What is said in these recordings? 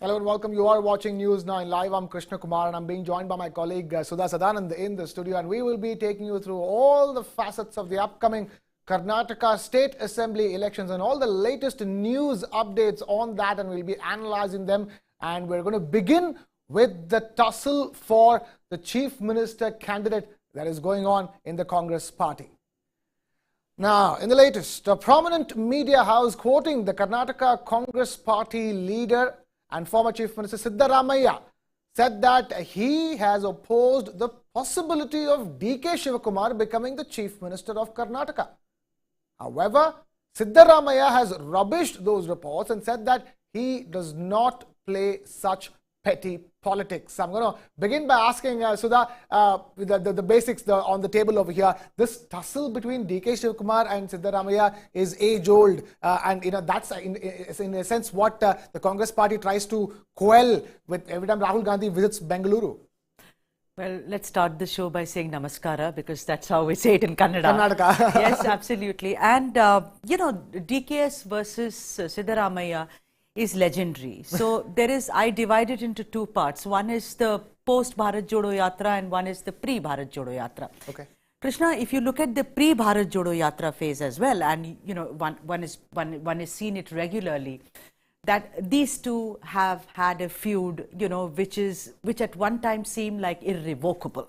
Hello and welcome. You are watching News Now in Live. I'm Krishna Kumar and I'm being joined by my colleague Sudha Sadanand in the studio, and we will be taking you through all the facets of the upcoming Karnataka State Assembly elections and all the latest news updates on that, and we'll be analyzing them. And we're going to begin with the tussle for the Chief Minister candidate that is going on in the Congress party. Now, in the latest, a prominent media house quoting the Karnataka Congress party leader and former Chief Minister Siddaramaiah said that he has opposed the possibility of D.K. Shivakumar becoming the Chief Minister of Karnataka. However, Siddaramaiah has rubbished those reports and said that he does not play such petty politics. I'm going to begin by asking Sudha the basics on the table over here. This tussle between D.K. Shivakumar and Siddaramaiah is age-old, and that's in a sense what the Congress party tries to quell with every time Rahul Gandhi visits Bengaluru. Well, let's start the show by saying namaskara, because that's how we say it in Kannada. Karnataka. Yes, absolutely. And, DKS versus Siddaramaiah is legendary. So I divide it into two parts. One is the post-Bharat Jodo Yatra and one is the pre-Bharat Jodo Yatra. Okay. Krishna, if you look at the pre-Bharat Jodo Yatra phase as well, and one is seen it regularly, that these two have had a feud, which at one time seemed like irrevocable.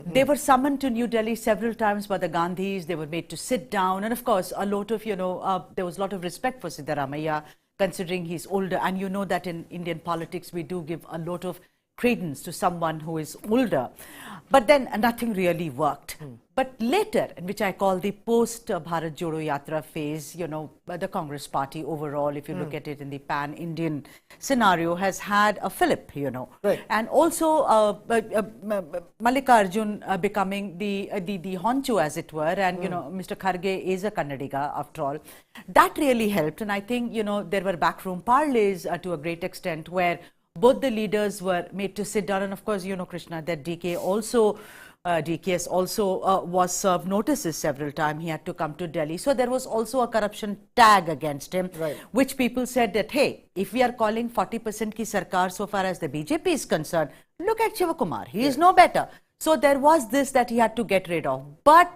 They were summoned to New Delhi several times by the Gandhis. They were made to sit down, and of course, a lot of there was a lot of respect for Siddaramaiah, considering he's older. And you know that in Indian politics, we do give a lot of credence to someone who is older. But then nothing really worked. But later, which I call the post-Bharat Jodo Yatra phase, the Congress party overall, if you look at it in the pan-Indian scenario, has had a fillip, Right. And also Mallikarjun becoming the honcho, as it were, and, Mr. Kharge is a Kannadiga, after all. That really helped. And I think, there were backroom parleys to a great extent where both the leaders were made to sit down. And of course, Krishna, that DKS also was served notices several times. He had to come to Delhi. So there was also a corruption tag against him, right, which people said that, hey, if we are calling 40% ki sarkar so far as the BJP is concerned, look at Shivakumar. He is no better. So there was this that he had to get rid of. But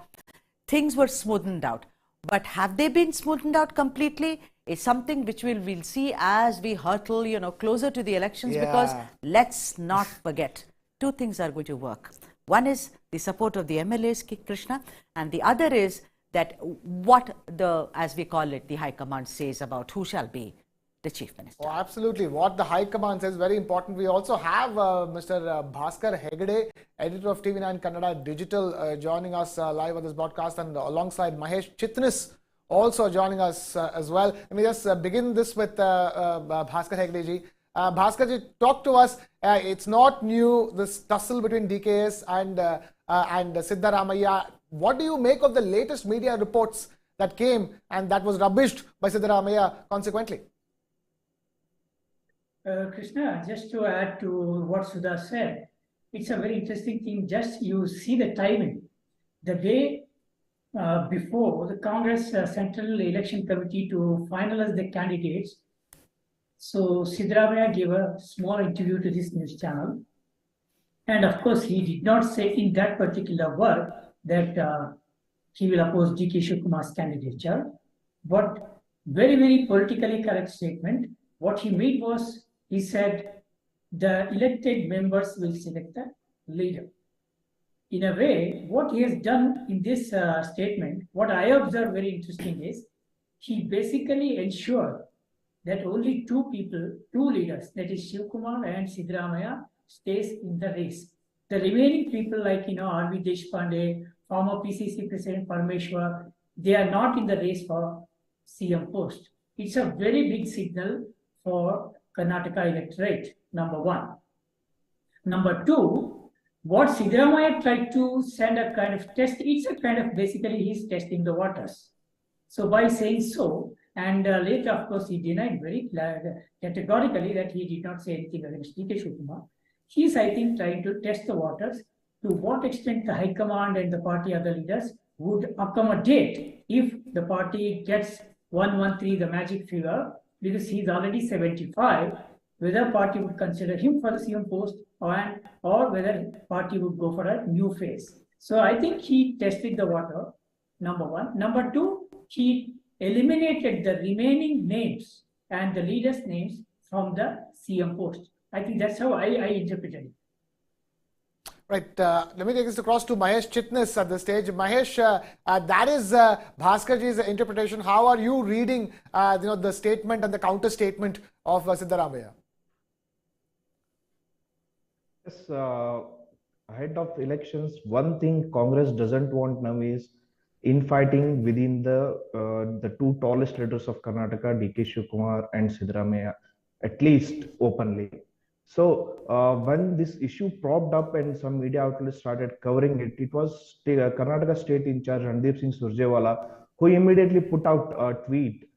things were smoothened out. But have they been smoothened out completely? Is something which we'll see as we hurtle, closer to the elections, because let's not forget, two things are going to work. One is the support of the MLAs, Krishna, and the other is that what as we call it, the High Command says about who shall be the Chief Minister. Oh, absolutely. What the High Command says is very important. We also have Mr. Bhaskar Hegde, editor of TV9 Kannada Digital, joining us live on this broadcast, and alongside Mahesh Chitnis, also joining us as well. Let me just begin this with Bhaskar Hegde ji. Bhaskar ji, talk to us. It's not new, this tussle between DKS and Siddaramaiah. What do you make of the latest media reports that came and that was rubbished by Siddaramaiah consequently? Krishna, just to add to what Sudha said, it's a very interesting thing. Just you see the timing. The day before the Congress Central Election Committee to finalize the candidates, so Siddaramaiah gave a small interview to this news channel. And of course, he did not say in that particular word that he will oppose D.K. Shivakumar's candidature. But very, very politically correct statement. What he made was, he said, the elected members will select the leader. In a way, what he has done in this statement, what I observe very interesting is, he basically ensured that only two leaders, that is Shivakumar and Siddaramaiah, stays in the race. The remaining people like, R.V. Deshpande, former PCC President Parameshwar, they are not in the race for CM post. It's a very big signal for Karnataka electorate, number one. Number two, what Siddaramaiah tried to send a kind of test, it's a kind of basically he's testing the waters. So by saying so, and later, of course, he denied very categorically that he did not say anything against D.K. Shivakumar. He's, I think, trying to test the waters to what extent the High Command and the party other leaders would accommodate if the party gets 113, the magic figure, because he's already 75, whether party would consider him for the CM post or whether party would go for a new phase. So I think he tested the water, number one. Number two, he eliminated the remaining names and the leaders' names from the CM post. I think that's how I interpreted it. Right. Let me take this across to Mahesh Chitnis at the stage. Mahesh, that is Bhaskarji's interpretation. How are you reading, the statement and the counter statement of Siddaramaiah? Yes, ahead of elections, one thing Congress doesn't want now is infighting within the two tallest leaders of Karnataka, D.K. Shivakumar and Siddaramaiah, at least openly. So when this issue propped up and some media outlets started covering it, it was Karnataka State in charge Randeep Singh Surjewala who immediately put out a tweet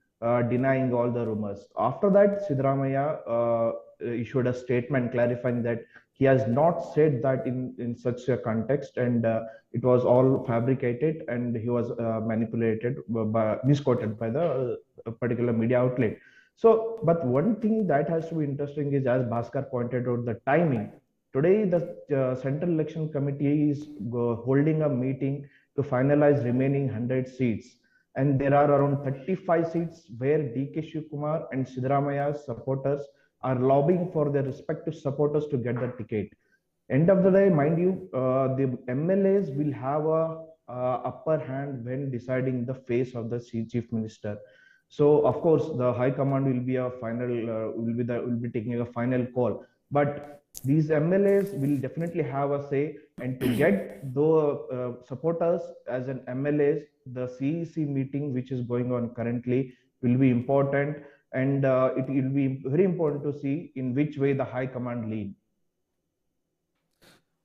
denying all the rumors. After that, Siddaramaiah issued a statement clarifying that he has not said that in such a context, and it was all fabricated, and he was misquoted by the particular media outlet. So, but one thing that has to be interesting is, as Bhaskar pointed out, the timing. Today, the Central Election Committee is holding a meeting to finalize remaining 100 seats. And there are around 35 seats where D.K. Shivakumar and Siddaramaiah's supporters are lobbying for their respective supporters to get the ticket. End of the day, mind you, the MLAs will have a upper hand when deciding the face of the chief minister. So of course, the High Command will be a final, will be taking a final call. But these MLAs will definitely have a say, and to get the supporters as an MLAs, the CEC meeting which is going on currently will be important, and it will be very important to see in which way the High Command lead.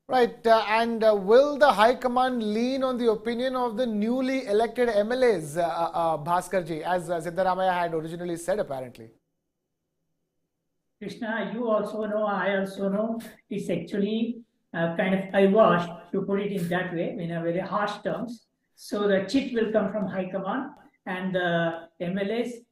Right, and will the High Command lean on the opinion of the newly elected MLAs, Bhaskarji, as Siddaramaiah had originally said, apparently? Krishna, you also know, I also know, it's actually kind of eyewash, to put it in that way, in a very harsh terms. So the chit will come from High Command, and the MLAs,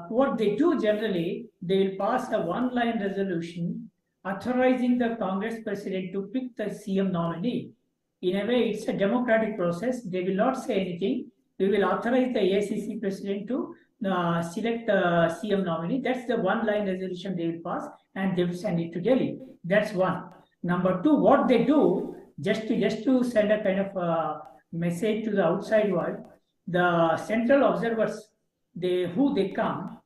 what they do generally, they will pass a one-line resolution authorizing the Congress president to pick the CM nominee. In a way, it's a democratic process. They will not say anything. We will authorize the AICC president to select the CM nominee. That's the one-line resolution they will pass, and they will send it to Delhi. That's one. Number two, what they do, just to send a kind of message to the outside world, the central observers, who they come,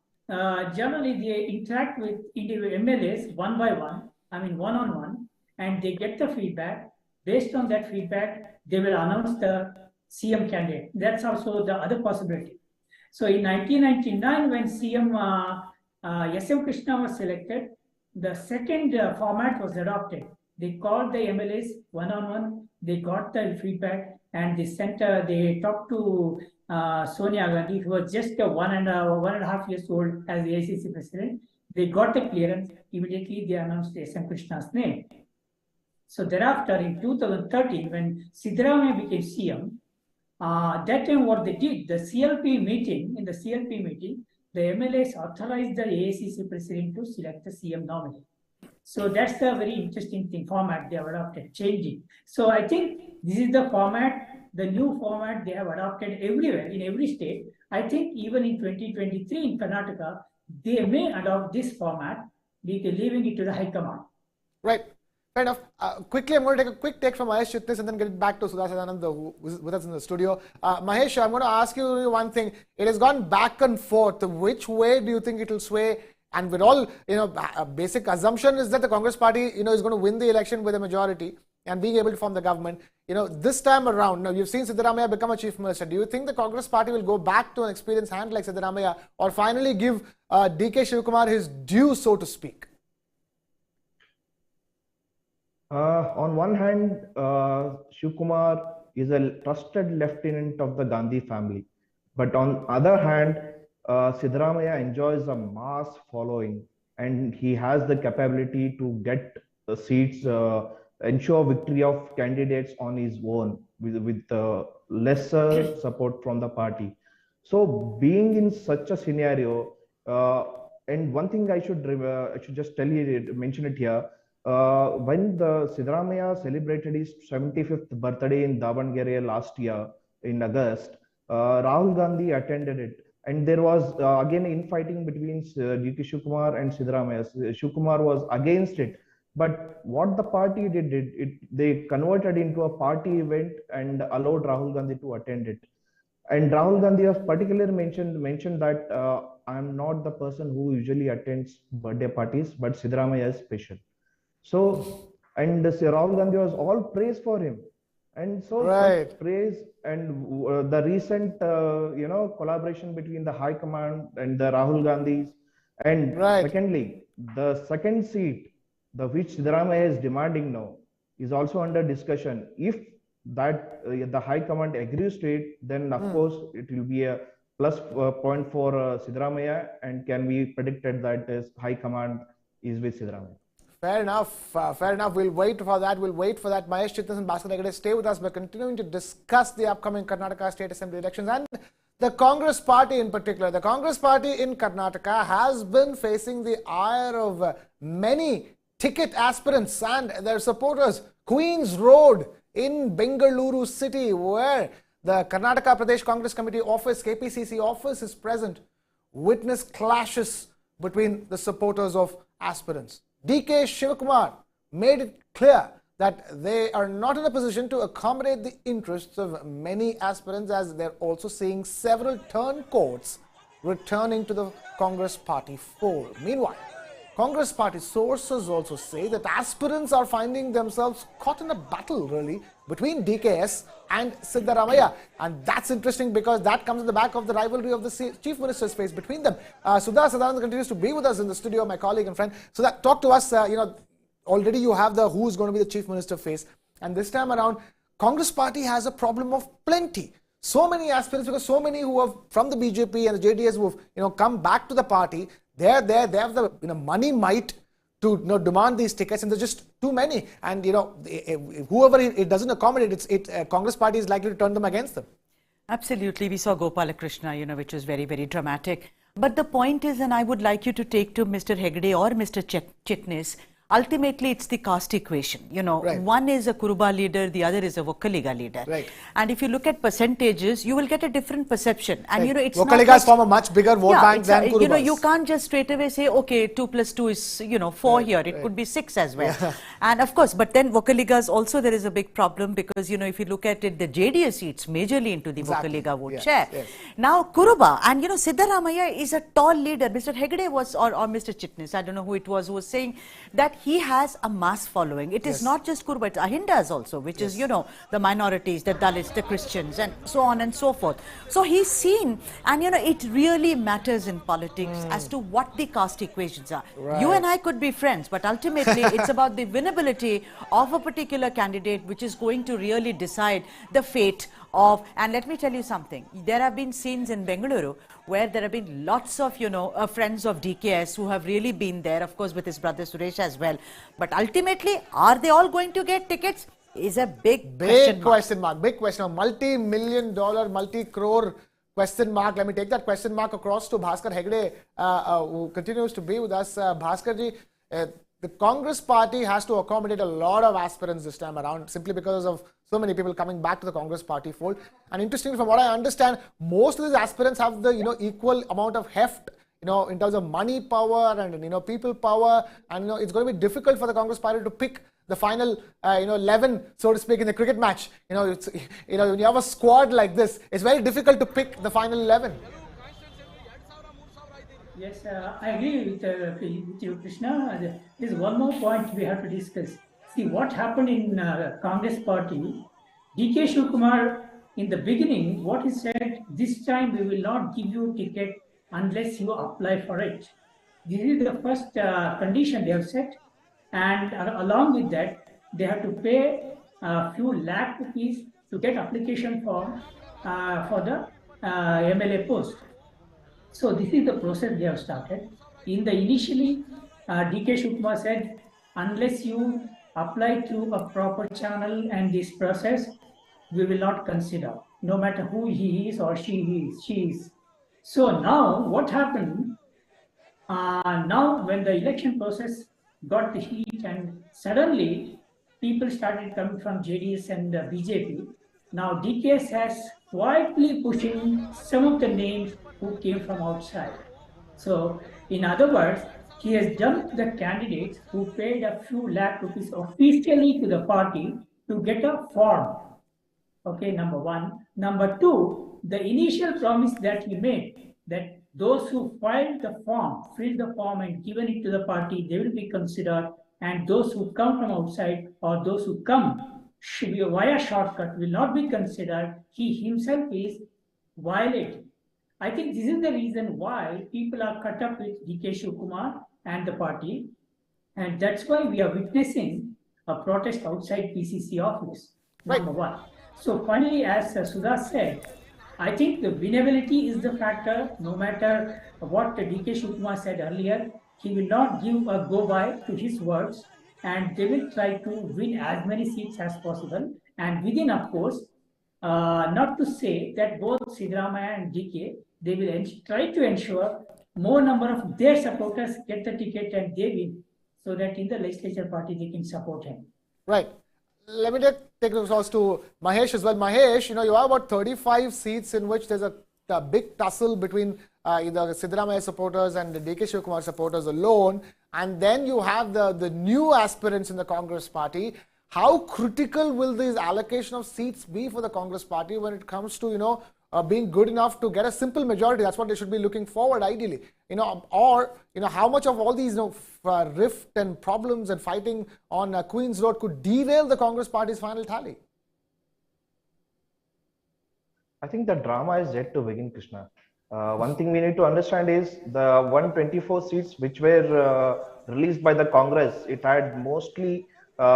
generally they interact with individual MLAs one by one, I mean one-on-one, and they get the feedback. Based on that feedback, they will announce the CM candidate. That's also the other possibility. So in 1999, when CM S.M. Krishna was selected, the second format was adopted. They called the MLAs one-on-one, they got the feedback, and they talked to Sonia Gandhi, who was just 1.5 years old as the AICC president. They got the clearance. Immediately, they announced S.M. Krishna's name. So thereafter, in 2013, when Siddaramaiah became CM, that time what they did, in the CLP meeting, the MLAs authorized the AICC president to select the CM nominee. So that's the very interesting thing, format they have adopted, changing. So I think this is the format, the new format they have adopted everywhere, in every state. I think even in 2023 in Karnataka, they may adopt this format, leaving it to the High Command. Right. Fair enough. Quickly, I'm going to take a quick take from Mahesh Chitnis and then get back to Sudha Sadanand, who is with us in the studio. Mahesh, I'm going to ask you one thing. It has gone back and forth. Which way do you think it will sway? And with all, a basic assumption is that the Congress party, is going to win the election with a majority and being able to form the government. This time around, now you've seen Siddaramaiah become a chief minister. Do you think the Congress party will go back to an experienced hand like Siddaramaiah, or finally give D.K. Shivakumar his due, so to speak? On one hand, Shivakumar is a trusted lieutenant of the Gandhi family. But on other hand, Siddaramaiah enjoys a mass following, and he has the capability to get the seats, ensure victory of candidates on his own with lesser support from the party. So being in such a scenario, And one thing I should just tell you, mention it here. When the Siddaramaiah celebrated his 75th birthday in Davangere last year in August, Rahul Gandhi attended it, and there was again infighting between DK Shivakumar and Siddaramaiah. Shivakumar was against it, but what the party they converted into a party event and allowed Rahul Gandhi to attend it. And Rahul Gandhi has particularly mentioned that I'm not the person who usually attends birthday parties, but Siddaramaiah is special. So, and Rahul Gandhi was all praise for him, and so Right. such praise and the recent collaboration between the High Command and the Rahul Gandhis, and Right. secondly, the second seat, the which Siddaramaiah is demanding now, is also under discussion. If that the High Command agrees to it, then of course it will be a plus point for Siddaramaiah, and can be predicted that is High Command is with Siddaramaiah. Fair enough. Fair enough. We'll wait for that. We'll wait for that. Mahesh Chitnis and Bhaskar Hegde, stay with us. We're continuing to discuss the upcoming Karnataka State Assembly elections and the Congress Party in particular. The Congress Party in Karnataka has been facing the ire of many ticket aspirants and their supporters. Queen's Road in Bengaluru city, where the Karnataka Pradesh Congress Committee office, KPCC office, is present, witnessed clashes between the supporters of aspirants. DK Shivakumar made it clear that they are not in a position to accommodate the interests of many aspirants, as they're also seeing several turncoats returning to the Congress Party fold. Meanwhile, Congress Party sources also say that aspirants are finding themselves caught in a battle, really, between DKS and Siddaramaiah. And that's interesting because that comes in the back of the rivalry of the Chief Minister's face between them. Sudha Sadanand continues to be with us in the studio, my colleague and friend. So that talk to us, already you have the who's going to be the Chief Minister face. And this time around, Congress Party has a problem of plenty. So many aspirants, because so many who have from the BJP and the JDS who have come back to the party. They have the money might to demand these tickets, and there's just too many. And whoever it doesn't accommodate, Congress Party is likely to turn them against them. Absolutely, we saw Gopalakrishna, which was very, very dramatic. But the point is, and I would like you to take to Mr. Hegde or Mr. Chitnis, ultimately it's the caste equation. Right. One is a Kuruba leader, the other is a Vokkaliga leader. Right. And if you look at percentages, you will get a different perception. And right. it's Vokkaligas not form a much bigger vote bank than Kurubas. You can't just straight away say, okay, 2 plus 2 is 4 here. It could be 6 as well. Yeah. And of course, but then Vokkaligas also there is a big problem because if you look at it, the JDS seats majorly into the Vokkaliga vote share. Yes. Now Kuruba and Siddaramaiah is a tall leader. Mr. Hegde was or Mr. Chitnis, I don't know who it was, who was saying that he has a mass following. It is not just Kuruba, it's Ahindas also, which is, the minorities, the Dalits, the Christians, and so on and so forth. So he's seen, and it really matters in politics as to what the caste equations are. Right. You and I could be friends, but ultimately it's about the winnability of a particular candidate, which is going to really decide the fate of, and let me tell you something, there have been scenes in Bengaluru where there have been lots of, friends of DKS who have really been there, of course, with his brother Suresh as well. But ultimately, are they all going to get tickets? Is a big question mark. Big question. A multi-million-dollar, multi-crore question mark. Let me take that question mark across to Bhaskar Hegde, who continues to be with us. Bhaskar ji, the Congress Party has to accommodate a lot of aspirants this time around simply because of so many people coming back to the Congress Party fold. And interestingly, from what I understand, most of these aspirants have the equal amount of heft, in terms of money power and people power. And it's going to be difficult for the Congress Party to pick the final 11, so to speak, in the cricket match. When you have a squad like this, it's very difficult to pick the final 11. Yes, I agree with you, Krishna. There's one more point we have to discuss. See, what happened in Congress Party, DK Shivakumar, in the beginning, what he said, this time we will not give you a ticket unless you apply for it. This is the first condition they have set. And along with that, they have to pay a few lakh rupees to get application form for the MLA post. So this is the process they have started. Initially, DK Shivakumar said, unless you apply through a proper channel and this process, we will not consider, no matter who he is or she is. So now what happened, Now, when the election process got the heat and suddenly people started coming from JDS and BJP, now DKS has quietly pushing some of the names who came from outside. So, in other words, he has dumped the candidates who paid a few lakh rupees officially to the party to get a form. Okay, number one. Number two, the initial promise that he made that those who filled the form and given it to the party, they will be considered, and those who come from outside or those who come via shortcut will not be considered. He himself is violating. I think this is the reason why people are cut up with DK Shivakumar and the party, and that's why we are witnessing a protest outside PCC office. Number one. So finally, as Sudha said, I think the winnability is the factor. No matter what DK Shivakumar said earlier, he will not give a go-by to his words, and they will try to win as many seats as possible. And within, of course, not to say that both Siddaramaiah and DK, they will try to ensure more number of their supporters get the ticket and they win, so that in the legislature party they can support him. Right. Let me take the results to Mahesh as well. Mahesh, you have about 35 seats in which there's a big tussle between either Siddaramaiah supporters and the DK Shivakumar supporters alone, and then you have the new aspirants in the Congress party. How critical will this allocation of seats be for the Congress party when it comes to, being good enough to get a simple majority? That's what they should be looking forward, ideally. Or how much of all these, rift and problems and fighting on Queen's Road could derail the Congress party's final tally? I think the drama is yet to begin, Krishna. One thing we need to understand is the 124 seats which were released by the Congress, it had mostly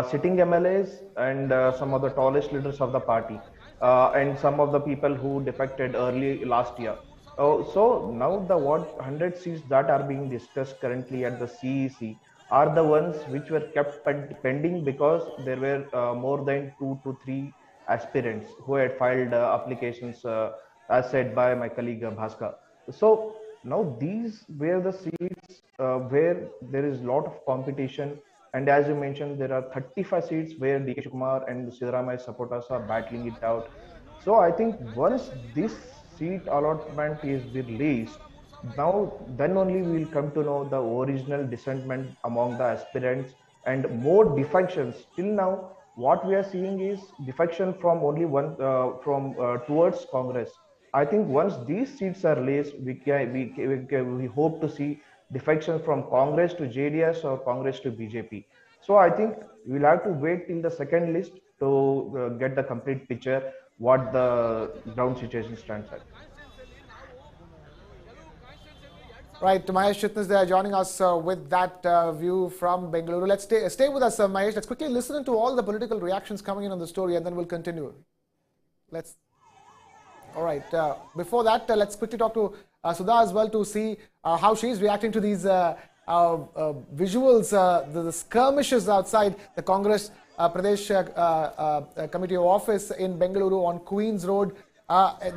sitting MLAs and some of the tallest leaders of the party and some of the people who defected early last year. So now the 100 seats that are being discussed currently at the CEC are the ones which were kept pending because there were more than 2 to 3 aspirants who had filed applications as said by my colleague Bhaskar. So now these were the seats where there is a lot of competition, and as you mentioned, there are 35 seats where DK Shivakumar and Siddaramaiah supporters are battling it out. So I think once this seat allotment is released, now then only we will come to know the original dissentment among the aspirants and more defections. Till now, what we are seeing is defection from only one towards Congress. I think once these seats are released, we hope to see defection from Congress to JDS or Congress to BJP. So I think we'll have to wait till the second list to get the complete picture what the ground situation stands at. Right, Mahesh Chitnis there joining us with that view from Bengaluru. Let's stay with us, Mahesh. Let's quickly listen to all the political reactions coming in on the story, and then we'll continue. All right. Before that, let's quickly talk to Sudha as well to see how she's reacting to these visuals, the skirmishes outside the Congress Pradesh Committee office in Bengaluru on Queen's Road.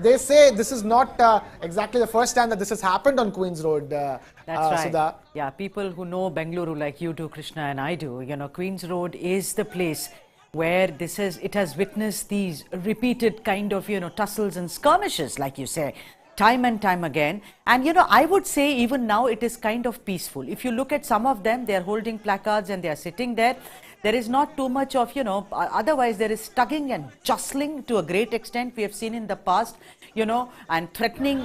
They say this is not exactly the first time that this has happened on Queen's Road. That's right. Sudha. Yeah, people who know Bengaluru like you do, Krishna, and I do, Queen's Road is the place where it has witnessed these repeated kind of, tussles and skirmishes, like you say, time and time again. And, I would say even now it is kind of peaceful. If you look at some of them, they are holding placards and they are sitting there. There is not too much of, otherwise there is tugging and jostling to a great extent. We have seen in the past, and threatening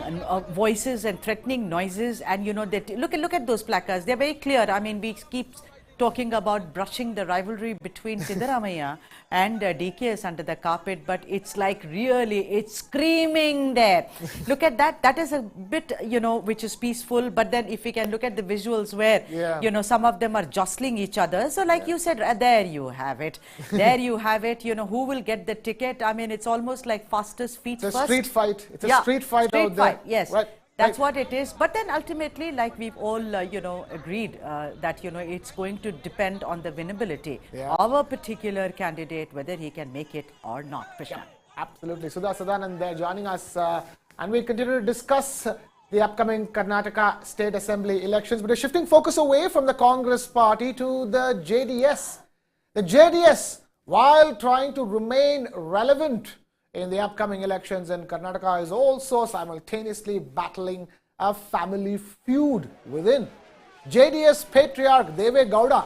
voices and threatening noises. And, that look at those placards. They're very clear. I mean, we keep talking about brushing the rivalry between Siddaramaiah and DKS under the carpet, but it's like really, it's screaming there. Look at that. That is a bit, which is peaceful. But then if we can look at the visuals where, some of them are jostling each other. So like you said, there you have it. There you have it. Who will get the ticket? I mean, it's almost like fastest feet it's first. Street fight. It's a street fight out there. Yes. Right. That's what it is. But then ultimately, like we've all, agreed that, it's going to depend on the winnability of a particular candidate, whether he can make it or not. Krishna. Yeah, absolutely. Sudha Sadanand there joining us. And we'll continue to discuss the upcoming Karnataka State Assembly elections. But we're shifting focus away from the Congress party to the JDS. The JDS, while trying to remain relevant in the upcoming elections in Karnataka, is also simultaneously battling a family feud within. JDS patriarch Deve Gowda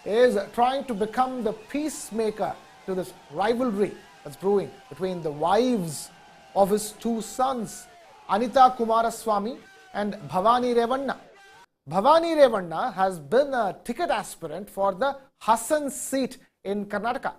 is trying to become the peacemaker to this rivalry that's brewing between the wives of his two sons, Anita Kumaraswamy and Bhavani Revanna. Bhavani Revanna has been a ticket aspirant for the Hassan seat in Karnataka.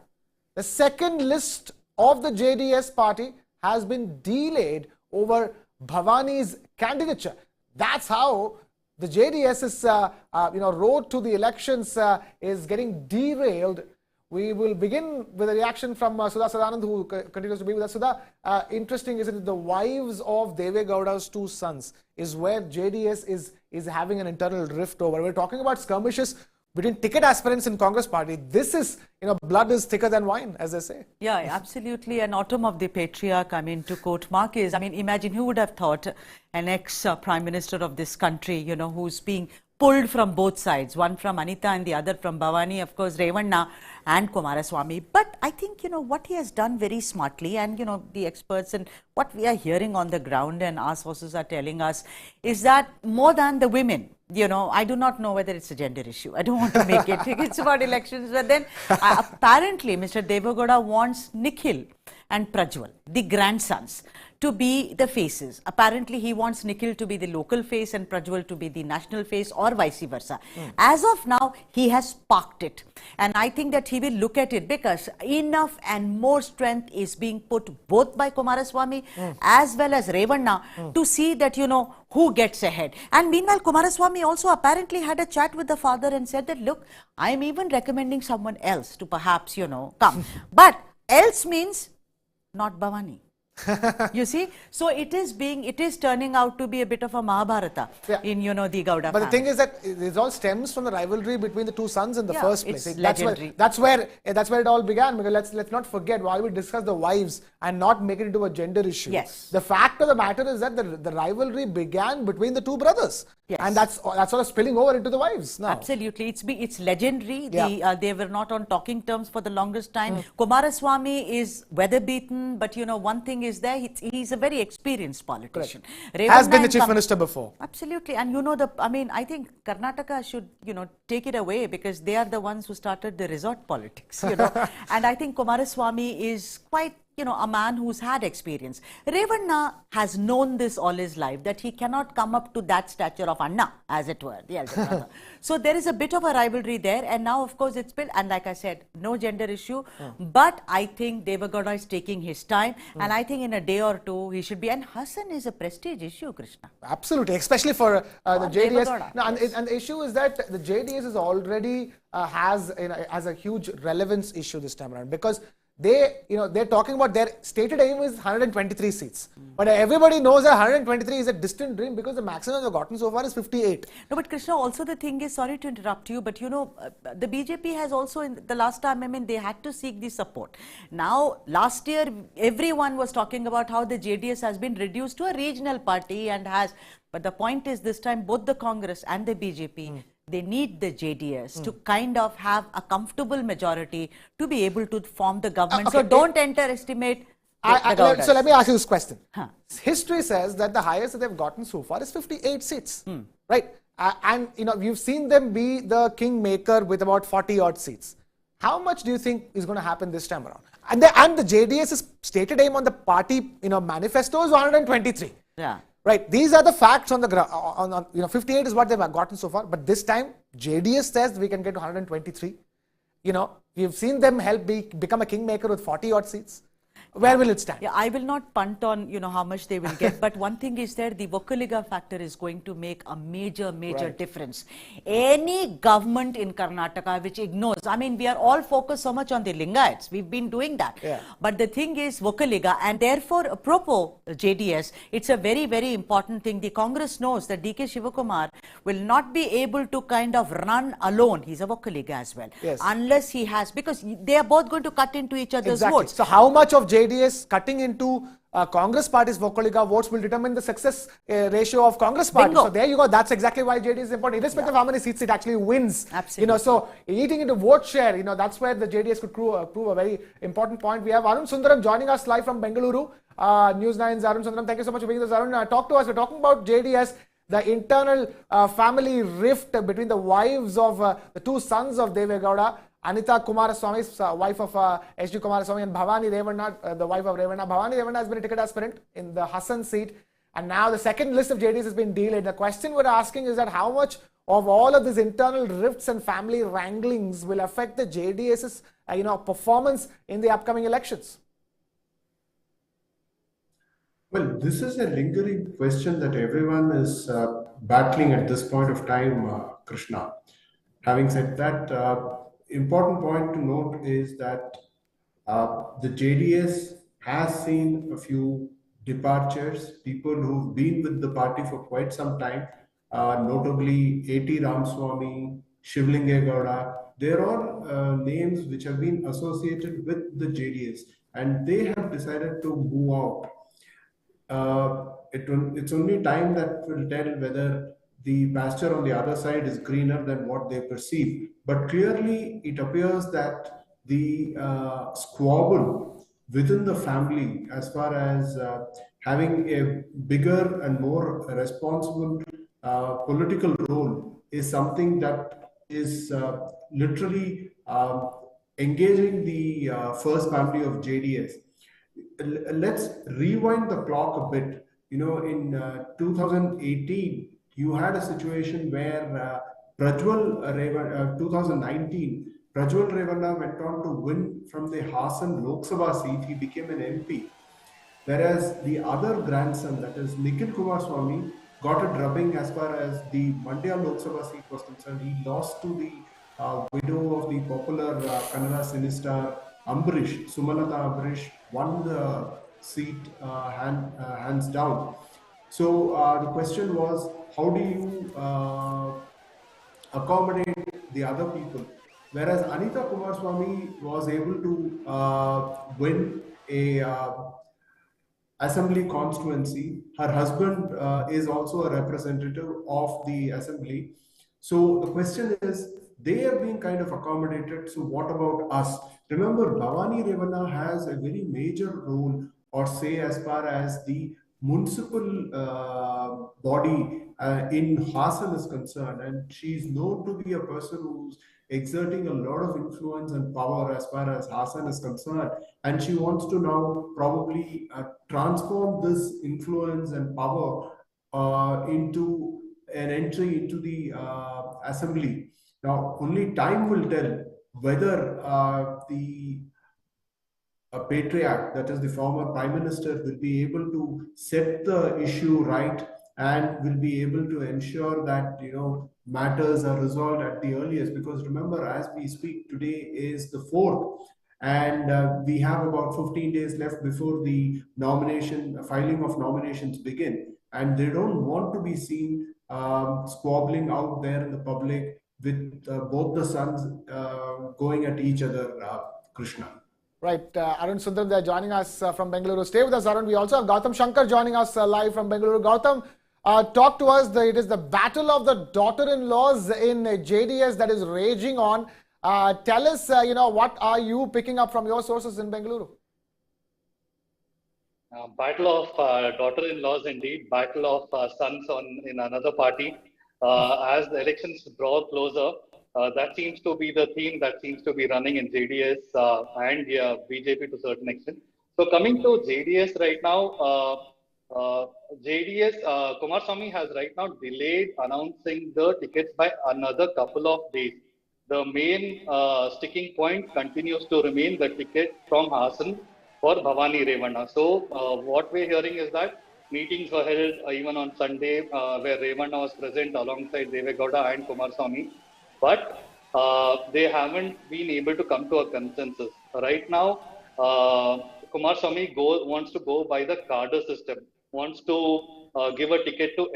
The second list of the JDS party has been delayed over Bhavani's candidature. That's how the JDS's road to the elections is getting derailed. We will begin with a reaction from Sudha Sadanand, who continues to be with us. Sudha, interesting, isn't it? The wives of Deve Gowda's two sons is where JDS is having an internal rift over. We're talking about skirmishes between ticket aspirants in Congress party. This is, blood is thicker than wine, as they say. Yeah, absolutely. An autumn of the patriarch, to quote Marquez. Imagine who would have thought an ex-prime minister of this country, who's being pulled from both sides, one from Anita and the other from Bhavani, of course, Revanna and Kumaraswamy. But I think, what he has done very smartly, and, the experts and what we are hearing on the ground and our sources are telling us is that more than the women, I do not know whether it's a gender issue. I don't want to make it. It's about elections. But then apparently Mr. Deve Gowda wants Nikhil and Prajwal, the grandsons, to be the faces. Apparently, he wants Nikhil to be the local face and Prajwal to be the national face, or vice versa. As of now, he has parked it. And I think that he will look at it because enough and more strength is being put both by Kumaraswamy as well as Revanna to see that, who gets ahead. And meanwhile, Kumaraswamy also apparently had a chat with the father and said that, look, I am even recommending someone else to perhaps, come. But else means not Bhavani. You see, so it is turning out to be a bit of a Mahabharata in, the Gowda But family. the thing is that this all stems from the rivalry between the two sons in the first place. It's That's where it all began. Because let's not forget, while we discuss the wives and not make it into a gender issue. Yes. The fact of the matter is that the rivalry began between the two brothers. Yes. And that's sort of spilling over into the wives now. Absolutely. It's legendary. Yeah. They were not on talking terms for the longest time. Kumaraswamy is weather beaten, but one thing is there, he's a very experienced politician. Has been the chief minister before. Absolutely. And I think Karnataka should, take it away because they are the ones who started the resort politics, And I think Kumaraswamy is quite, a man who's had experience. Revanna has known this all his life, that he cannot come up to that stature of Anna, as it were, the elder brother. So there is a bit of a rivalry there, and now, of course, it's built. And like I said, no gender issue. But I think Deve Gowda is taking his time, and I think in a day or two he should be. And Hassan is a prestige issue, Krishna. Absolutely, especially for the JDS. No, Yes. and the issue is that the JDS is already has a huge relevance issue this time around, because they're talking about their stated aim is 123 seats. But everybody knows that 123 is a distant dream because the maximum they've gotten so far is 58. No, but Krishna, also the thing is, sorry to interrupt you, but the BJP has also, in the last time, they had to seek the support. Now, last year, everyone was talking about how the JDS has been reduced to a regional party but the point is, this time, both the Congress and the BJP, they need the JDS to kind of have a comfortable majority to be able to form the government. Okay. So don't underestimate the Gowdas. So let me ask you this question. History says that the highest that they've gotten so far is 58 seats, right? And we've seen them be the kingmaker with about 40 odd seats. How much do you think is going to happen this time around? And the JDS's stated aim on the party manifesto is 123. Yeah. Right, these are the facts on the ground. 58 is what they've gotten so far, but this time JDS says we can get to 123. We've seen them become a kingmaker with 40 odd seats. Where will it stand? Yeah, I will not punt on how much they will get, but one thing is there, the Vokaliga factor is going to make a major difference. Any government in Karnataka which ignores, we are all focused so much on the Lingayats, we've been doing that. Yeah. But the thing is Vokaliga, and therefore apropos JDS, it's a very, very important thing. The Congress knows that DK Shivakumar will not be able to kind of run alone. He's a Vokaliga as well. Yes. Unless he has, because they are both going to cut into each other's Exactly. votes. So how much of JDS cutting into Congress party's Vokalika votes will determine the success ratio of Congress party. Bingo. So there you go. That's exactly why JDS is important, irrespective of how many seats it actually wins. Absolutely. So eating into vote share, that's where the JDS could prove a very important point. We have Arun Sundaram joining us live from Bengaluru. News 9's Arun Sundaram. Thank you so much for being with us, Arun. Talk to us. We're talking about JDS, the internal family rift between the wives of the two sons of Deve Gowda. Anita Kumaraswamy's wife of S.G. Kumaraswamy, and Bhavani Revanna, the wife of Revanna. Bhavani Revanna has been a ticket aspirant in the Hassan seat, and now the second list of JDS has been delayed. The question we're asking is that how much of all of these internal rifts and family wranglings will affect the JDS's performance in the upcoming elections? Well, this is a lingering question that everyone is battling at this point of time, Krishna. Having said that, important point to note is that the JDS has seen a few departures, people who've been with the party for quite some time, notably A.T. Ramaswamy, Shivlinge Gowda. They're all names which have been associated with the JDS, and they have decided to move out. It's only time that will tell whether the pasture on the other side is greener than what they perceive. But clearly, it appears that the squabble within the family, as far as having a bigger and more responsible political role, is something that is literally engaging the first family of JDS. Let's rewind the clock a bit. In 2018, you had a situation where 2019, Prajwal Revanna went on to win from the Hassan Lok Sabha seat. He became an MP. Whereas the other grandson, that is Nikhil Kumaraswamy, got a drubbing as far as the Mandya Lok Sabha seat was concerned. He lost to the widow of the popular Kannada cinestar Ambarish. Sumalata Ambarish won the seat hands down. So the question was, how do you accommodate the other people? Whereas Anita Kumaraswamy was able to win a assembly constituency. Her husband is also a representative of the assembly. So the question is, they are being kind of accommodated. So what about us? Remember, Bhavani Revanna has a very major role, or say, as far as the municipal body in Hassan is concerned, and she's known to be a person who's exerting a lot of influence and power as far as Hassan is concerned, and she wants to now probably transform this influence and power into an entry into the assembly. Now, only time will tell whether the patriarch, that is the former prime minister, will be able to set the issue right and will be able to ensure that matters are resolved at the earliest. Because remember, as we speak, today is the 4th, and we have about 15 days left before the filing of nominations begin, and they don't want to be seen squabbling out there in the public with both the sons going at each other, Krishna. Right, Arun Sundaram, they're joining us from Bengaluru. Stay with us, Arun. We also have Gautam Shankar joining us live from Bengaluru. Gautam, talk to us. It is the battle of the daughter-in-laws in JDS that is raging on. Tell us, what are you picking up from your sources in Bengaluru? Battle of daughter-in-laws, indeed. Battle of sons in another party. As the elections draw closer, that seems to be the theme that seems to be running in JDS and BJP to a certain extent. So coming to JDS right now, JDS, Kumaraswamy has right now delayed announcing the tickets by another couple of days. The main sticking point continues to remain the ticket from Hassan for Bhavani Revanna. So what we're hearing is that meetings were held even on Sunday where Revanna was present alongside Deve Gowda and Kumaraswamy. But they haven't been able to come to a consensus. Right now, Kumaraswamy wants to go by the cadre system, wants to give a ticket to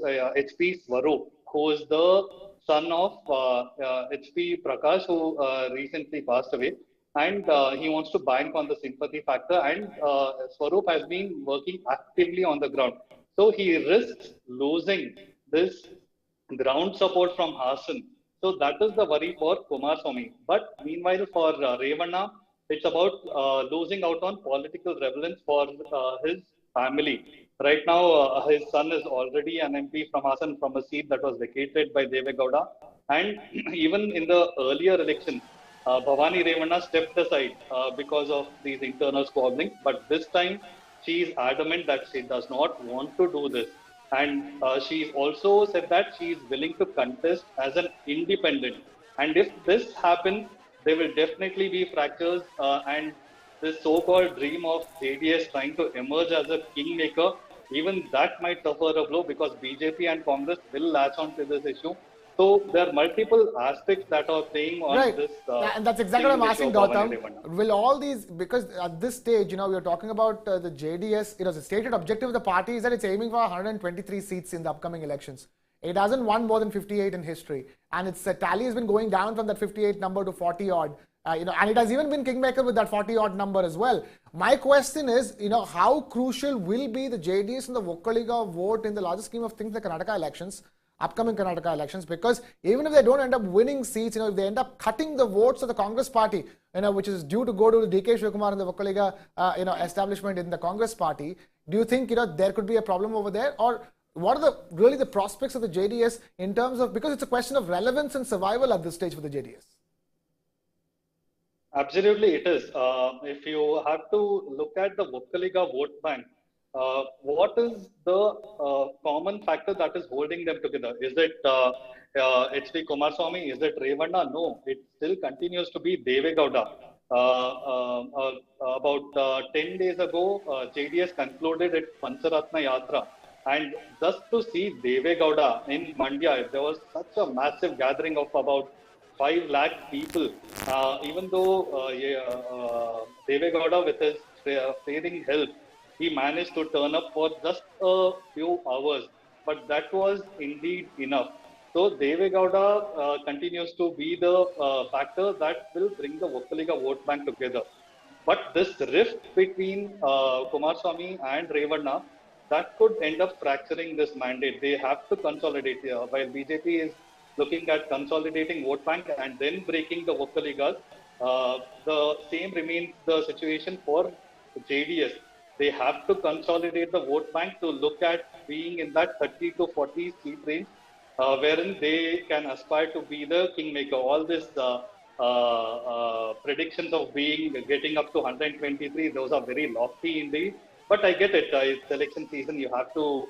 HP Swaroop, who is the son of HP Prakash, who recently passed away. and he wants to bank on the sympathy factor. And Swaroop has been working actively on the ground. So he risks losing this ground support from Hassan. So that is the worry for Kumaraswamy. But meanwhile, for Revanna, it's about losing out on political relevance for his family. Right now, his son is already an MP from Hassan from a seat that was vacated by Deve Gowda. And even in the earlier elections, Bhavani Revanna stepped aside because of these internal squabbling. But this time, she is adamant that she does not want to do this. And she's also said that she is willing to contest as an independent. And if this happens, there will definitely be fractures. And this so-called dream of JDS trying to emerge as a kingmaker, even that might suffer a blow because BJP and Congress will latch on to this issue. So there are multiple aspects that are playing on Right. this. And that's exactly what I'm asking, issue of Bhavani Gautam. Revanna. Will all these, because at this stage, you know, we're talking about the JDS, you know, the stated objective of the party is that it's aiming for 123 seats in the upcoming elections. It hasn't won more than 58 in history. And its tally has been going down from that 58 number to 40 odd. You know, and it has even been kingmaker with that 40 odd number as well. My question is, you know, how crucial will be the JDS and the Vokkaliga vote in the larger scheme of things, the Karnataka elections, upcoming Karnataka elections? Because even if they don't end up winning seats, you know, if they end up cutting the votes of the Congress party, you know, which is due to go to DK Shivakumar and the Vokkaliga, you know, establishment in the Congress party, do you think, you know, there could be a problem over there? Or what are really the prospects of the JDS in terms of, because it's a question of relevance and survival at this stage for the JDS? Absolutely, it is. If you have to look at the Vokkaliga vote bank, what is the common factor that is holding them together? Is it H.D. Kumaraswamy? Is it Revanna? No, it still continues to be Deve Gowda. About 10 days ago, JDS concluded its Pancharatna Yatra. And just to see Deve Gowda in Mandya, there was such a massive gathering of about 5 lakh people. Even though Deve Gowda, with his failing health, he managed to turn up for just a few hours, but that was indeed enough. So Deve Gowda continues to be the factor that will bring the Vokkaliga vote bank together. But this rift between Kumaraswamy and Revanna, that could end up fracturing this mandate. They have to consolidate. While BJP is looking at consolidating vote bank and then breaking the Vokkaligas, the same remains the situation for JDS. They have to consolidate the vote bank to look at being in that 30 to 40 seat range, wherein they can aspire to be the kingmaker. All this predictions of getting up to 123, those are very lofty indeed. But I get it. It's election season. You have to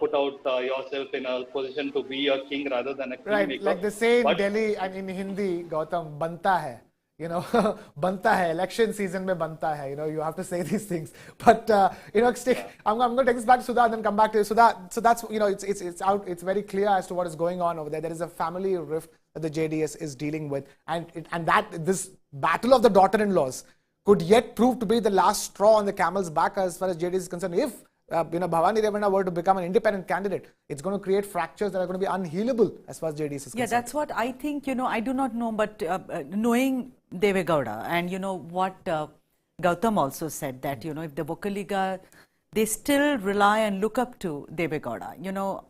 put out yourself in a position to be a king rather than a kingmaker. Right, like they say in Delhi and in Hindi, Gautam, banta hai. You know, banta hai, election season mein banta hai. You know, you have to say these things. But, you know, I'm going to take this back to Sudha and then come back to you. Sudha, so that's, you know, it's very clear as to what is going on over there. There is a family rift that the JDS is dealing with. And this battle of the daughter-in-laws could yet prove to be the last straw on the camel's back as far as JDS is concerned. If you know, Bhavani Revanna were to become an independent candidate, it's going to create fractures that are going to be unhealable as far as JDS is concerned. Yeah, that's what I think. You know, I do not know, but knowing Deve Gowda and, you know, what Gautam also said, that, you know, if the Vokkaliga, they still rely and look up to Deve Gowda. You know,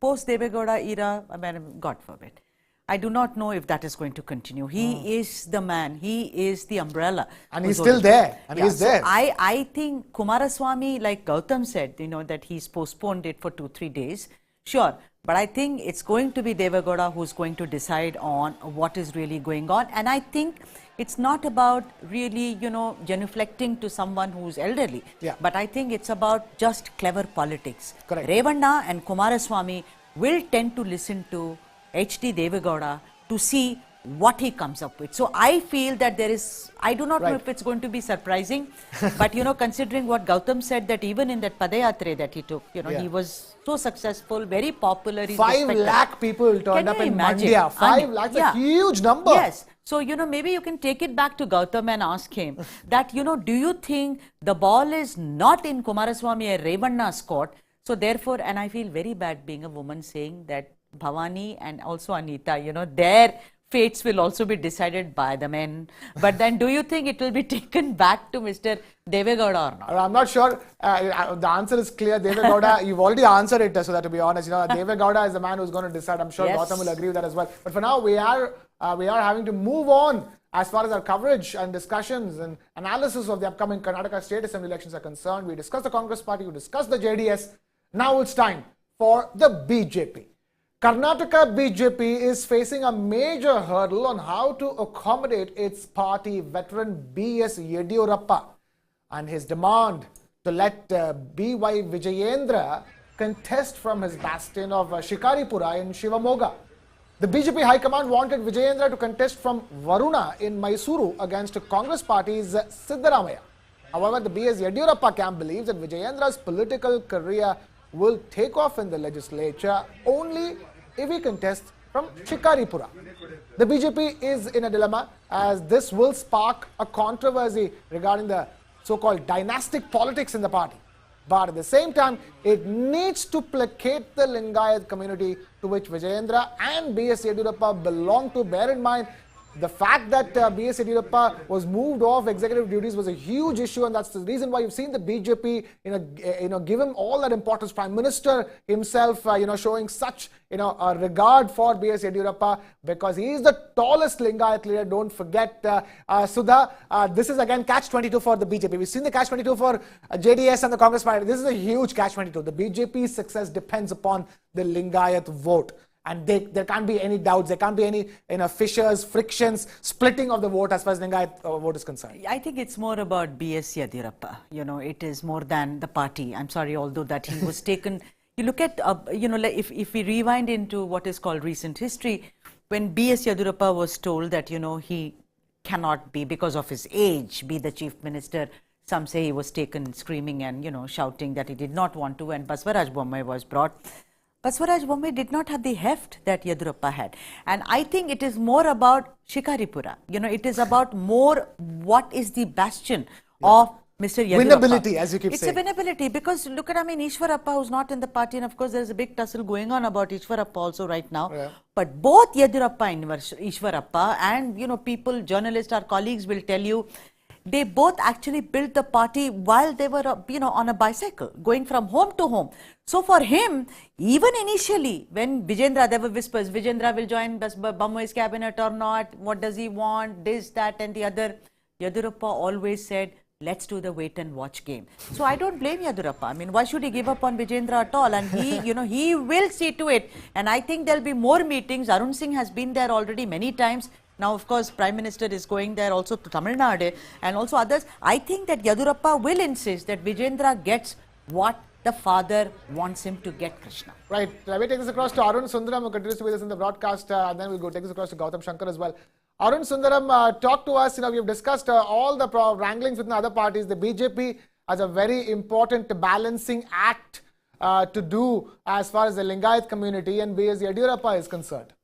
post Deve Gowda era, I mean, God forbid, I do not know if that is going to continue. He is the man. He is the umbrella. And he's still there. And he's there. I think Kumaraswamy, like Gautam said, you know, that he's postponed it for 2-3 days. Sure. But I think it's going to be Deve Gowda who's going to decide on what is really going on. And I think it's not about really, you know, genuflecting to someone who's elderly. Yeah. But I think it's about just clever politics. Correct. Revanna and Kumaraswamy will tend to listen to H.D. Deve Gowda to see what he comes up with. So I feel that there is, I do not know if it's going to be surprising, but, you know, considering what Gautam said, that even in that Padayatre that he took, you know, he was so successful, very popular. 5 lakh people turned up in Mandya. 5 lakhs, a huge number. Yes. So, you know, maybe you can take it back to Gautam and ask him that, you know, do you think the ball is not in Kumaraswamy or Revanna's court? So therefore, and I feel very bad being a woman saying that Bhavani and also Anita, you know, their fates will also be decided by the men. But then do you think it will be taken back to Mr. Devegowda or not? I'm not sure. The answer is clear. Devegowda, you've already answered it, so that to be honest, Devegowda is the man who's going to decide. I'm sure Yes. Gautam will agree with that as well. But for now, we are having to move on as far as our coverage and discussions and analysis of the upcoming Karnataka State Assembly elections are concerned. We discussed the Congress Party, we discussed the JDS. Now it's time for the BJP. Karnataka BJP is facing a major hurdle on how to accommodate its party veteran B.S. Yediyurappa and his demand to let B.Y. Vijayendra contest from his bastion of Shikaripura in Shivamoga. The BJP High Command wanted Vijayendra to contest from Varuna in Mysuru against Congress Party's Siddaramaya. However, the B.S. Yediyurappa camp believes that Vijayendra's political career will take off in the legislature only if he contests from Shikaripura. The BJP is in a dilemma as this will spark a controversy regarding the so-called dynastic politics in the party. But at the same time, it needs to placate the Lingayat community to which Vijayendra and B.S. Yediyurappa belong to. Bear in mind, the fact that B.S. Yediyurappa was moved off executive duties was a huge issue, and that's the reason why you've seen the BJP, give him all that importance. Prime Minister himself, showing such, a regard for B.S. Yediyurappa because he is the tallest Lingayat leader. Don't forget, Sudha. This is again catch-22 for the BJP. We've seen the catch-22 for JDS and the Congress Party. This is a huge catch-22. The BJP's success depends upon the Lingayat vote. And there can't be any doubts, there can't be any fissures, frictions, splitting of the vote as far as the Lingayat vote is concerned. I think it's more about B.S. Yediyurappa. It is more than the party. I'm sorry, although that he was taken. You look at, if we rewind into what is called recent history, when B.S. Yediyurappa was told that, he cannot be, because of his age, be the chief minister, some say he was taken screaming and, shouting that he did not want to, and Basavaraj Bommai was brought. Basavaraj Bommai did not have the heft that Yediyurappa had. And I think it is more about Shikaripura. It is about more what is the bastion of Mr. Yediyurappa. Winnability, as you keep saying. It's a winnability because look at, Ishwarappa who's not in the party, and of course there's a big tussle going on about Ishwarappa also right now. Yeah. But both Yediyurappa and Ishwarappa and, people, journalists, our colleagues will tell you, they both actually built the party while they were, on a bicycle, going from home to home. So for him, even initially, when Vijayendra, there were whispers, Vijayendra will join Bommai's cabinet or not, what does he want, this, that and the other. Yediyurappa always said, let's do the wait and watch game. So I don't blame Yediyurappa. Why should he give up on Vijayendra at all? And he, he will see to it. And I think there'll be more meetings. Arun Singh has been there already many times. Now, of course, Prime Minister is going there also to Tamil Nadu and also others. I think that Yediyurappa will insist that Vijayendra gets what the father wants him to get, Krishna. Right. Let me take this across to Arun Sundaram, who continues to be with us in the broadcast, and then we'll go take this across to Gautam Shankar as well. Arun Sundaram, talk to us. We've discussed all the wranglings within other parties. The BJP has a very important balancing act to do as far as the Lingayat community and B.S. Yediyurappa is concerned.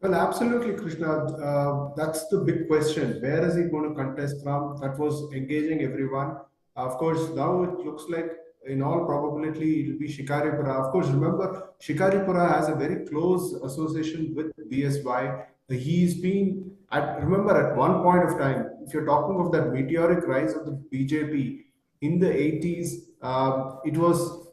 Well, absolutely, Krishna. That's the big question. Where is he going to contest from? That was engaging everyone. Of course, now it looks like, in all probability, it will be Shikaripura. Of course, remember, Shikaripura has a very close association with BSY. He's been, remember, at one point of time, if you're talking of that meteoric rise of the BJP in the 80s, it was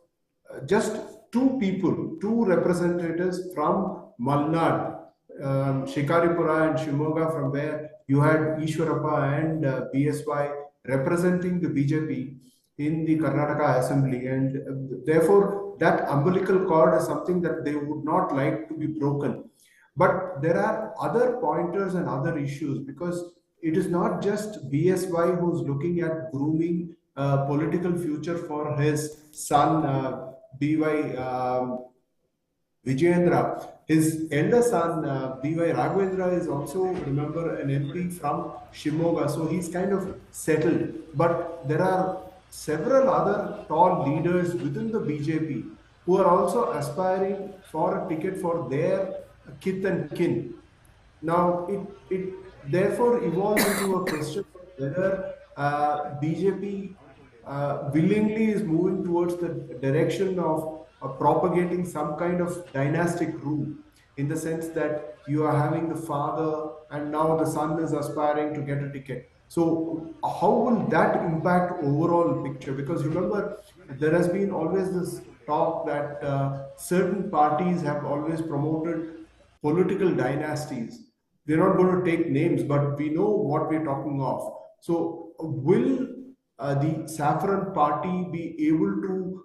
just two representatives from Malnad, Shikaripura and Shimoga, from where you had Ishwarappa and BSY representing the BJP in the Karnataka Assembly, and therefore that umbilical cord is something that they would not like to be broken. But there are other pointers and other issues, because it is not just BSY who's looking at grooming a political future for his son BY Vijayendra. His elder son, B.Y. Raghavendra, is also, remember, an MP from Shimoga. So he's kind of settled. But there are several other tall leaders within the BJP who are also aspiring for a ticket for their kith and kin. Now, it therefore evolves into a question of whether BJP willingly is moving towards the direction of propagating some kind of dynastic rule. in the sense that you are having the father and now the son is aspiring to get a ticket. So how will that impact overall picture? Because remember, there has been always this talk that certain parties have always promoted political dynasties. We're not going to take names, but we know what we're talking of. So will the Saffron Party be able to,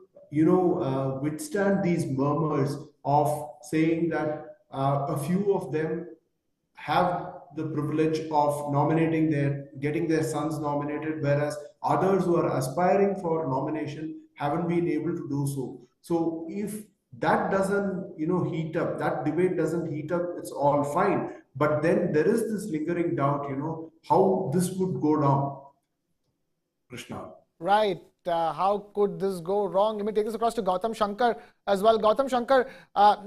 withstand these murmurs of saying that a few of them have the privilege of getting their sons nominated, whereas others who are aspiring for nomination haven't been able to do so. So if that doesn't, heat up, that debate doesn't heat up, it's all fine. But then there is this lingering doubt, how this would go down, Krishna. Right. How could this go wrong? Let me take this across to Gautam Shankar as well. Gautam Shankar,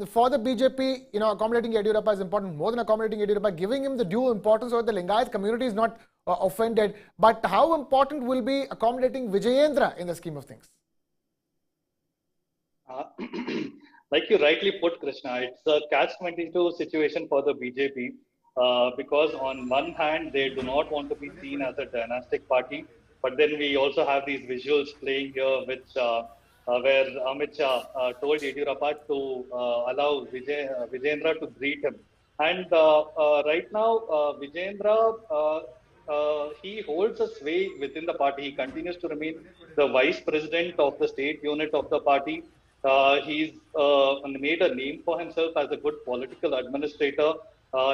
for the BJP, accommodating Yediyurappa is important, more than accommodating Yediyurappa, giving him the due importance so that the Lingayat community is not offended. But how important will be accommodating Vijayendra in the scheme of things? Like you rightly put, Krishna, it's a catch-22 situation for the BJP because on one hand, they do not want to be seen as a dynastic party. But then we also have these visuals playing here, where Amit Shah told Yediyurappa to allow Vijayendra to greet him. And right now, Vijayendra, he holds a sway within the party. He continues to remain the vice president of the state unit of the party. He's made a name for himself as a good political administrator.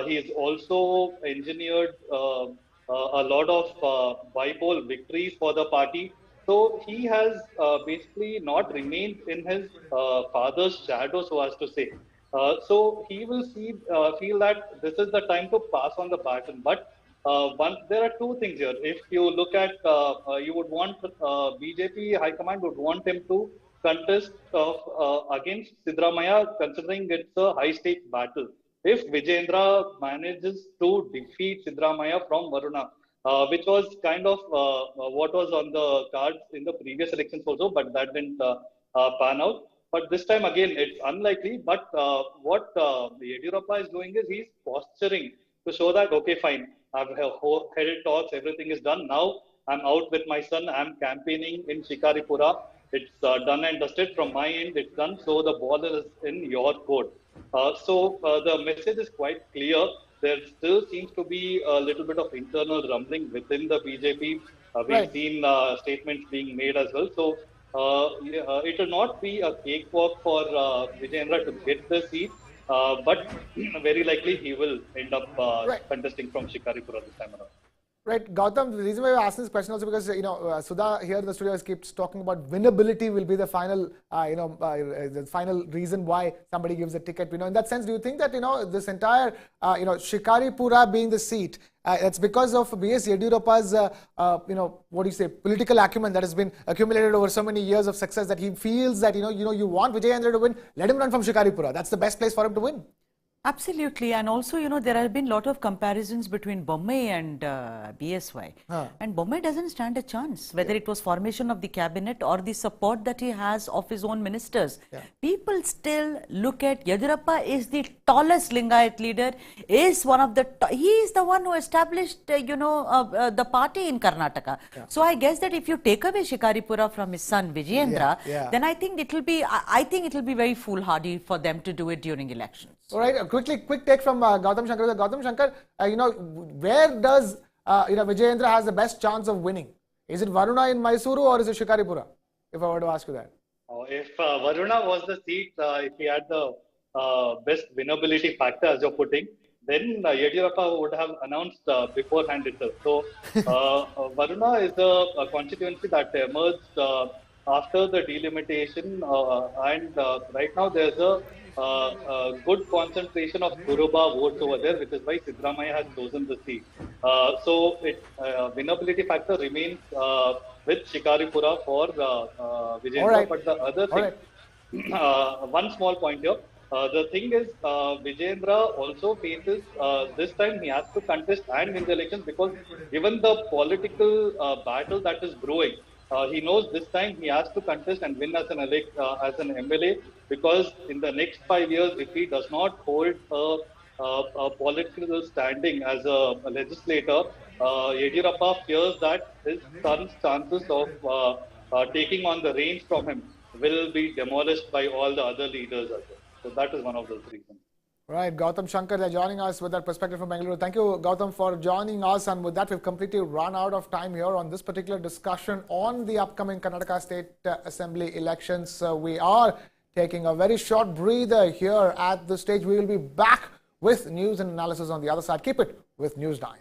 He's also engineered a lot of by-poll victories for the party. So he has basically not remained in his father's shadow, so as to say. So he will feel that this is the time to pass on the baton. But there are two things here. If you look at, you would want BJP High Command would want him to contest against Sidramaya, considering it's a high-stakes battle. If Vijayendra manages to defeat Sidramaya from Varuna, which was kind of what was on the cards in the previous elections also, but that didn't pan out. But this time again, it's unlikely. But what Yediyurappa is doing is he's posturing to show that, okay, fine, I've held talks, everything is done. Now I'm out with my son, I'm campaigning in Shikaripura. It's done and dusted. From my end, it's done. So the ball is in your court. So the message is quite clear. There still seems to be a little bit of internal rumbling within the BJP. We've seen statements being made as well. So it will not be a cakewalk for Vijayendra to get the seat, but very likely he will end up contesting from Shikaripura this time around. Right, Gautam, the reason why I asked this question also because, Sudha here in the studio keeps talking about winnability will be the final, the final reason why somebody gives a ticket. In that sense, do you think that, this entire, Shikaripura being the seat, it's because of B.S. Yediyurappa's, what do you say, political acumen that has been accumulated over so many years of success that he feels that, you want Vijayendra to win, let him run from Shikaripura. That's the best place for him to win. Absolutely, and also, there have been a lot of comparisons between Bombay and BSY. And Bombay doesn't stand a chance, whether it was formation of the cabinet or the support that he has of his own ministers. People still look at Yediyurappa is the tallest Lingayat leader, is one of the, he is the one who established, the party in Karnataka. So I guess that if you take away Shikaripura from his son Vijayendra, then I think it will be, very foolhardy for them to do it during elections. All right, quick take from Gautam Shankar. Gautam Shankar, where does Vijayendra has the best chance of winning? Is it Varuna in Mysuru or is it Shikaripura? If I were to ask you that. If Varuna was the seat, if he had the best winnability factor, as you're putting, then Yediyurappa would have announced beforehand itself. So Varuna is a constituency that emerged after the delimitation, and right now there's a good concentration of Kuruba votes over there, which is why Sidramaya has chosen the seat. So winnability factor remains with Shikaripura for Vijayendra. But the other thing, one small point here, the thing is Vijayendra also faces, this time he has to contest and win the elections because given the political battle that is brewing, he knows this time he has to contest and win as as an MLA, because in the next 5 years, if he does not hold a political standing as a legislator, Yediyurappa fears that his son's chances of taking on the reins from him will be demolished by all the other leaders as well. So that is one of those reasons. Right, Gautam Shankar, they're joining us with that perspective from Bengaluru. Thank you, Gautam, for joining us. And with that, we've completely run out of time here on this particular discussion on the upcoming Karnataka State Assembly elections. We are taking a very short breather here at this stage. We will be back with news and analysis on the other side. Keep it with News 9.